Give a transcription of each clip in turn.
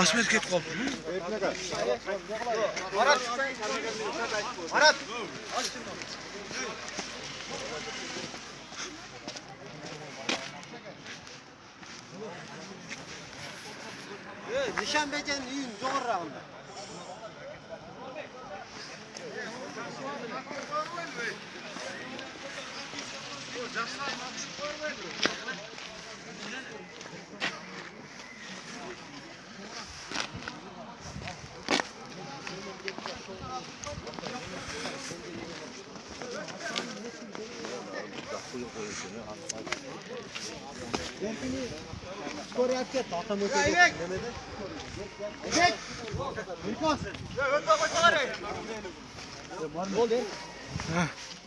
Basmet ketib qoldi. Marat. Marat. Nişanbece'nin uyun doğrağında. Skoryapket atam ötede. Evet. Evet. Yıkmaz. Evet bak bak. Ne oldu?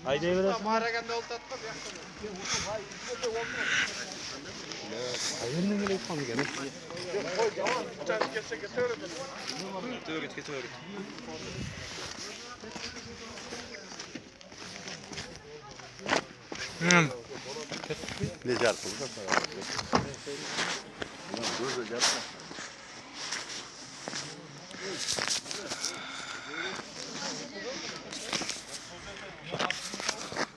Haydi biraz. Maharaganda oltatma bir Ayırın gele yapalım gene. Koy tamam. Uçak geçse getiririm. Getiriyor. Ne jartı bu kadar? Dur da jartı.